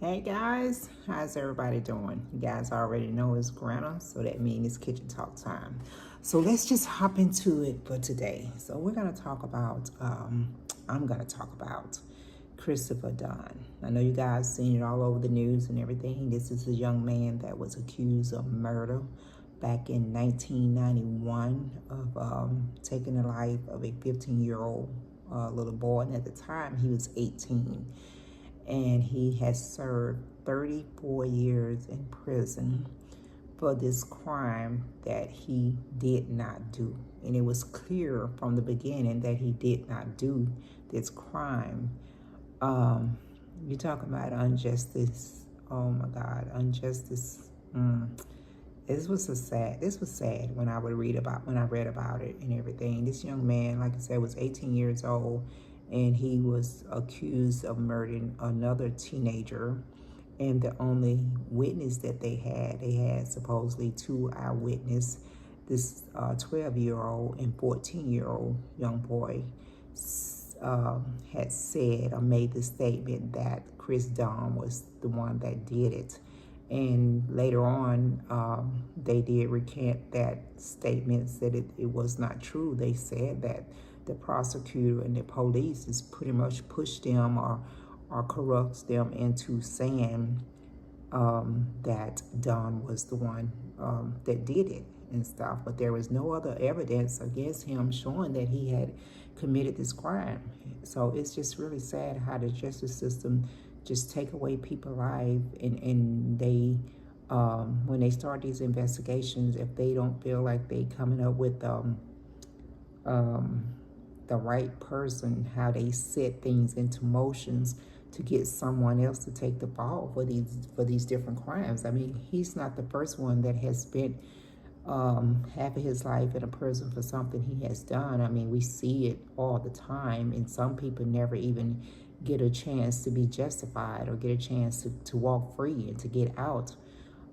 Hey guys, how's everybody doing? You guys already know it's Granna, so that means it's kitchen talk time. So let's just hop into it for today. So we're gonna talk about, I'm gonna talk about Christopher Dunn. I know you guys seen it all over the news and everything. This is a young man that was accused of murder back in 1991 of taking the life of a 15-year-old little boy, and at the time he was 18. And he has served 34 years in prison for this crime that he did not do. And it was clear from the beginning that he did not do this crime. You're talking about injustice. Oh my God, injustice. This was sad when I read about it and everything. This young man, like I said, was 18 years old, and he was accused of murdering another teenager. And the only witness that they had supposedly two eyewitnesses, this 12-year-old and 14-year-old young boy had said or made the statement that Chris Dunn was the one that did it. And later on, they did recant that statement, said it was not true. They said that the prosecutor and the police is pretty much pushed them or corrupts them into saying that Dunn was the one that did it and stuff. But there was no other evidence against him showing that he had committed this crime. So it's just really sad how the justice system just take away people's lives, and they when they start these investigations, if they don't feel like they coming up with the right person, how they set things into motions to get someone else to take the fall for these different crimes. I mean, he's not the first one that has spent half of his life in a prison for something he has done. I mean, we see it all the time, and some people never even get a chance to be justified or get a chance to walk free and to get out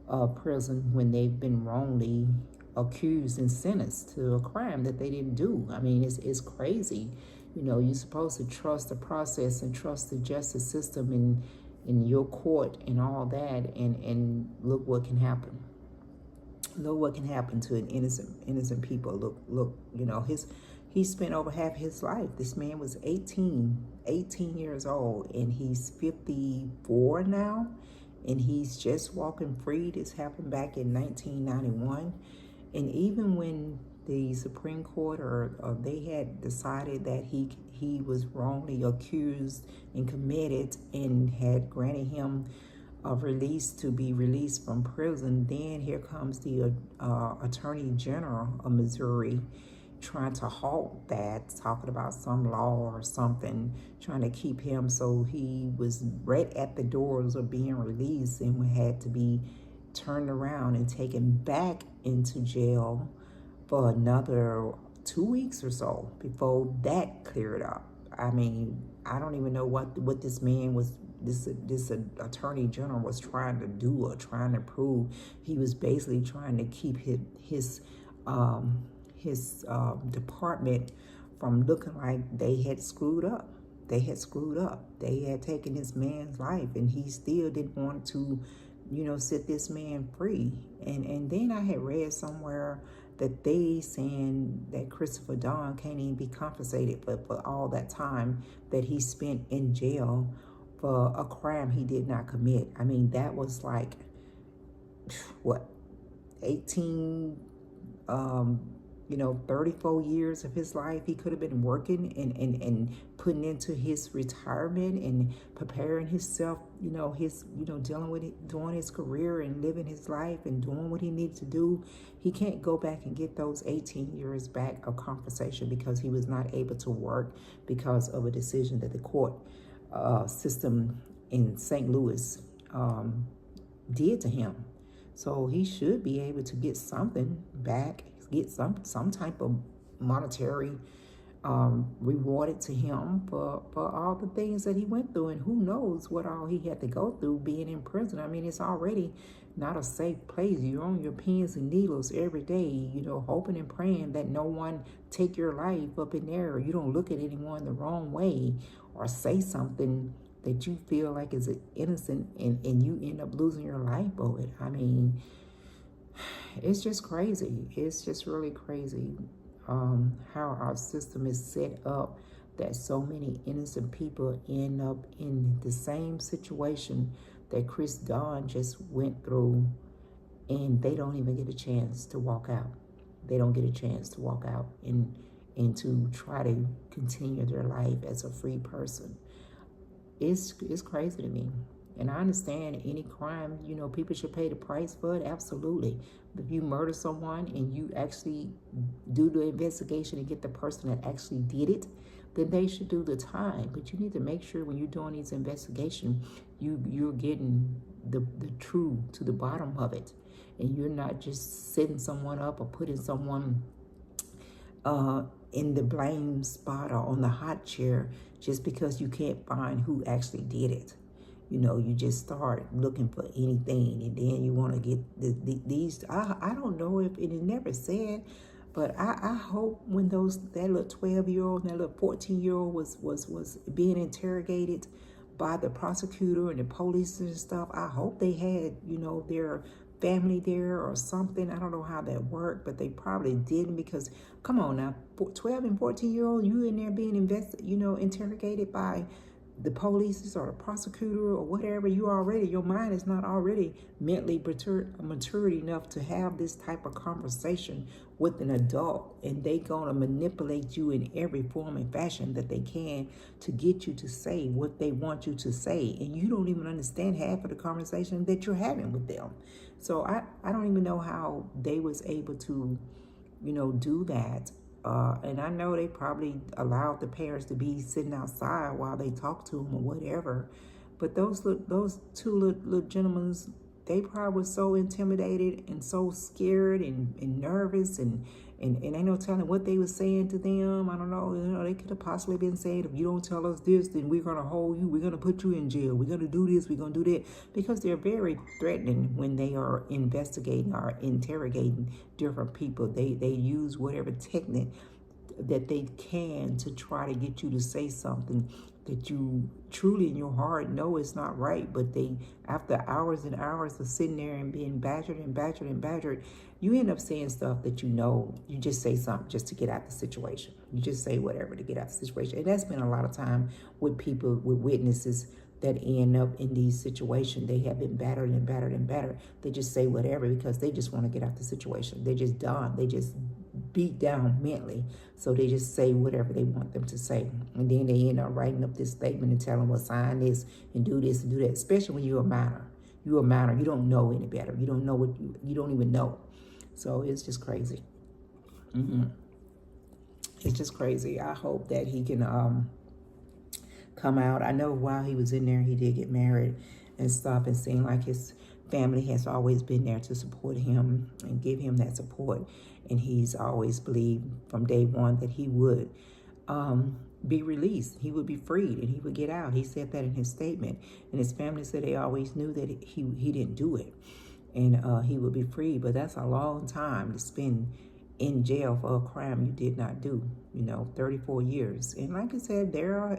of prison when they've been wrongly accused and sentenced to a crime that they didn't do. I mean, it's crazy. You know, you're supposed to trust the process and trust the justice system in your court and all that, and look what can happen. Look what can happen to an innocent people. Look, you know, he spent over half his life. This man was 18 years old, and he's 54 now, and he's just walking free. This happened back in 1991. And even when the Supreme Court or they had decided that he was wrongly accused and committed and had granted him a release to be released from prison, then here comes the Attorney General of Missouri trying to halt that, talking about some law or something, trying to keep him. So he was right at the doors of being released and had to be turned around and taken back into jail for another 2 weeks or so before that cleared up. I mean, I don't even know what this man was, this attorney general was trying to do or trying to prove. He was basically trying to keep his department from looking like they had screwed up. They had taken this man's life, and he still didn't want to, you know, set this man free. And then I had read somewhere that they saying that Christopher Dunn can't even be compensated for all that time that he spent in jail for a crime he did not commit. I mean, that was like, what, 18, 34 years of his life he could have been working and putting into his retirement and preparing himself, dealing with it, doing his career and living his life and doing what he needs to do. He can't go back and get those 18 years back of compensation because he was not able to work because of a decision that the court system in St. Louis did to him. So he should be able to get something back, get some type of monetary rewarded to him for all the things that he went through, and who knows what all he had to go through being in prison. I mean, it's already not a safe place. You're on your pins and needles every day, hoping and praying that no one take your life up in there, or you don't look at anyone the wrong way or say something that you feel like is innocent, and you end up losing your life over it. I mean, it's just crazy. It's just really crazy how our system is set up, that so many innocent people end up in the same situation that Chris Dunn just went through, and they don't even get a chance to walk out. They don't get a chance to walk out and to try to continue their life as a free person. It's crazy to me. And I understand any crime, you know, people should pay the price for it. Absolutely. If you murder someone and you actually do the investigation and get the person that actually did it, then they should do the time. But you need to make sure when you're doing these investigations, you're getting the truth to the bottom of it. And you're not just setting someone up or putting someone in the blame spot or on the hot chair just because you can't find who actually did it. You know, you just start looking for anything, and then you want to get these. I don't know if it is never said, but I hope when that little 12-year-old and that little 14-year-old was being interrogated by the prosecutor and the police and stuff, I hope they had, you know, their family there or something. I don't know how that worked, but they probably didn't, because come on now, 12 and 14-year-old, you in there being interrogated by the police or the prosecutor or whatever. Your mind is not already mentally matured enough to have this type of conversation with an adult, and they gonna manipulate you in every form and fashion that they can to get you to say what they want you to say, and you don't even understand half of the conversation that you're having with them. So I don't even know how they was able to, you know, do that. And I know they probably allowed the parents to be sitting outside while they talk to them or whatever. But those two little gentlemen, they probably were so intimidated and so scared and nervous, and ain't no telling what they were saying to them. I don't know. You know, they could have possibly been saying, if you don't tell us this, then we're going to hold you. We're going to put you in jail. We're going to do this. We're going to do that. Because they're very threatening when they are investigating or interrogating different people. They use whatever technique that they can to try to get you to say something that you truly in your heart know is not right. But they, after hours and hours of sitting there and being badgered and badgered and badgered, you end up saying stuff that you know, you just say something just to get out the situation. You just say whatever to get out the situation. And that's been a lot of time with people, with witnesses that end up in these situations. They have been battered and battered and battered. They just say whatever because they just want to get out the situation. They're just done. They just beat down mentally. So they just say whatever they want them to say. And then they end up writing up this statement and telling them, well, sign this and do this and do that, especially when you're a minor. You're a minor. You don't know any better. You don't know what you don't even know. So it's just crazy. It's just crazy. I hope that he can come out. I know while he was in there, he did get married and stuff, and seemed like his family has always been there to support him and give him that support. And he's always believed from day one that he would be released. He would be freed and he would get out. He said that in his statement. And his family said they always knew that he didn't do it. And he would be free. But that's a long time to spend in jail for a crime you did not do, 34 years. And like I said,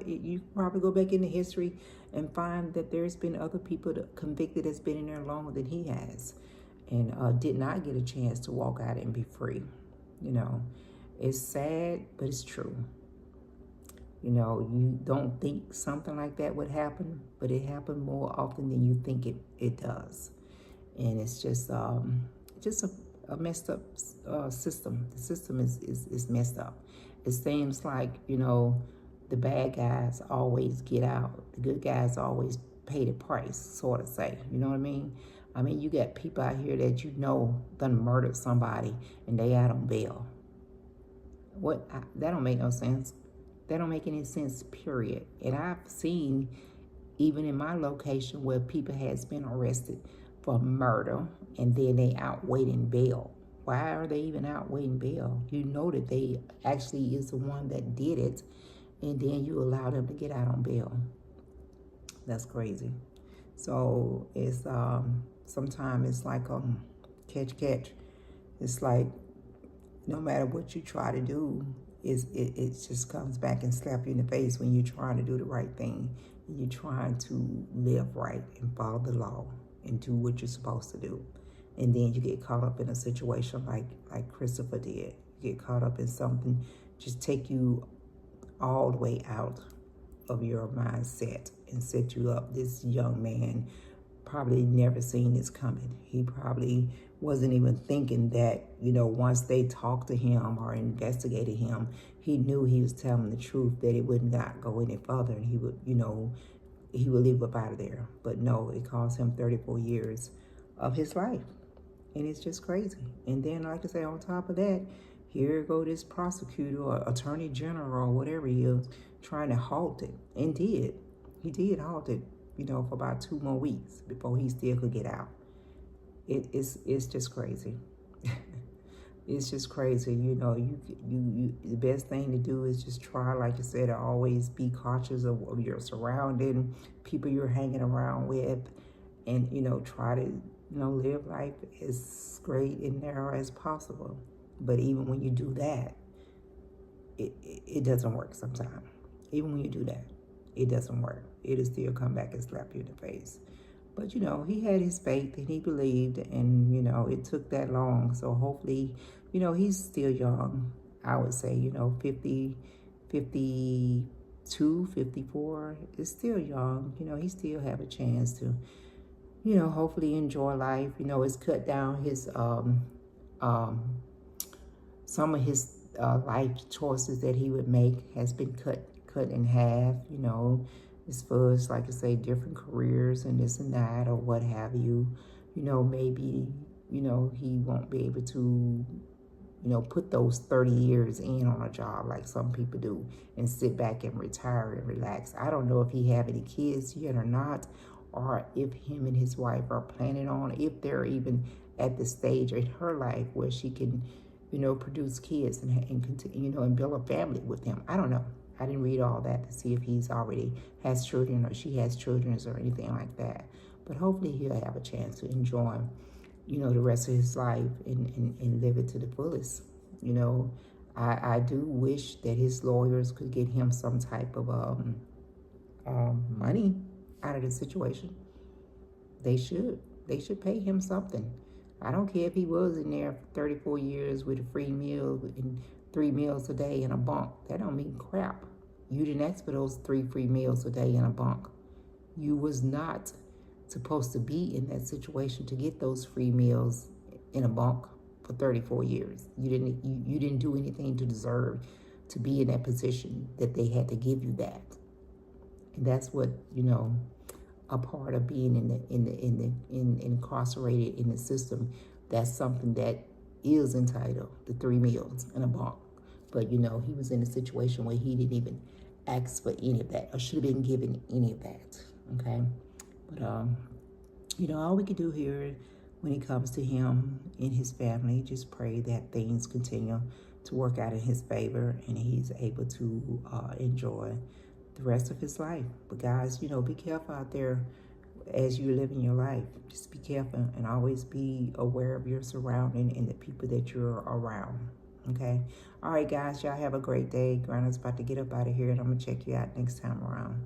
you probably go back into history and find that there's been other people convicted that's been in there longer than he has, and did not get a chance to walk out and be free. It's sad, but it's true. You don't think something like that would happen, but it happened more often than you think it does. And it's just a messed up system. The system is messed up. It seems like, the bad guys always get out. The good guys always pay the price, sort of say. You know what I mean? I mean, you got people out here that done murdered somebody and they out on bail. That don't make no sense. That don't make any sense, period. And I've seen, even in my location, where people has been arrested for murder, and then they out waiting bail. Why are they even out waiting bail? You know that they actually is the one that did it, and then you allow them to get out on bail. That's crazy. So it's sometimes it's like catch. It's like no matter what you try to do, it just comes back and slap you in the face when you're trying to do the right thing. You're trying to live right and follow the law and do what you're supposed to do. And then you get caught up in a situation like Christopher did. You get caught up in something just take you all the way out of your mindset and set you up. This young man probably never seen this coming. He probably wasn't even thinking that, once they talked to him or investigated him, he knew he was telling the truth, that it would not go any further, and he would, he would leave up out of there. But no, it cost him 34 years of his life. And it's just crazy. And then, like I say, on top of that, here go this prosecutor or attorney general or whatever he is trying to halt it. And did. He did halt it, for about 2 more weeks before he still could get out. It's just crazy. It's just crazy. The best thing to do is just try, like I said, to always be cautious of your surrounding, people you're hanging around with, and, try to, live life as straight and narrow as possible. But even when you do that, it doesn't work sometimes. Even when you do that, it doesn't work. It'll still come back and slap you in the face. But, he had his faith and he believed, and, it took that long. So hopefully, he's still young. I would say, 50, 52, 54 is still young. He still have a chance to, hopefully enjoy life. It's cut down his, some of his life choices that he would make has been cut in half, as far as, like I say, different careers and this and that or what have you. Maybe, he won't be able to, put those 30 years in on a job like some people do and sit back and retire and relax. I don't know if he have any kids yet or not, or if him and his wife are planning on, if they're even at the stage in her life where she can, produce kids and continue, and build a family with him. I don't know. I didn't read all that to see if he's already has children or she has children or anything like that. But hopefully he'll have a chance to enjoy, the rest of his life and live it to the fullest. I do wish that his lawyers could get him some type of money out of the situation. They should pay him something. I don't care if he was in there for 34 years with a free meal and 3 meals a day and a bunk. That don't mean crap. You didn't ask for those 3 free meals a day and a bunk. You was not supposed to be in that situation to get those free meals in a bunk for 34 years. You didn't do anything to deserve to be in that position that they had to give you that. And that's what, a part of being incarcerated in the system. That's something that is entitled, the 3 meals and a bunk. But he was in a situation where he didn't even ask for any of that, or should have been given any of that. Okay, but all we can do here when it comes to him and his family, just pray that things continue to work out in his favor and he's able to enjoy the rest of his life. But guys, be careful out there as you're living your life. Just be careful and always be aware of your surrounding and the people that you're around. Okay? All right, guys, y'all have a great day. Granna's about to get up out of here, and I'm going to check you out next time around.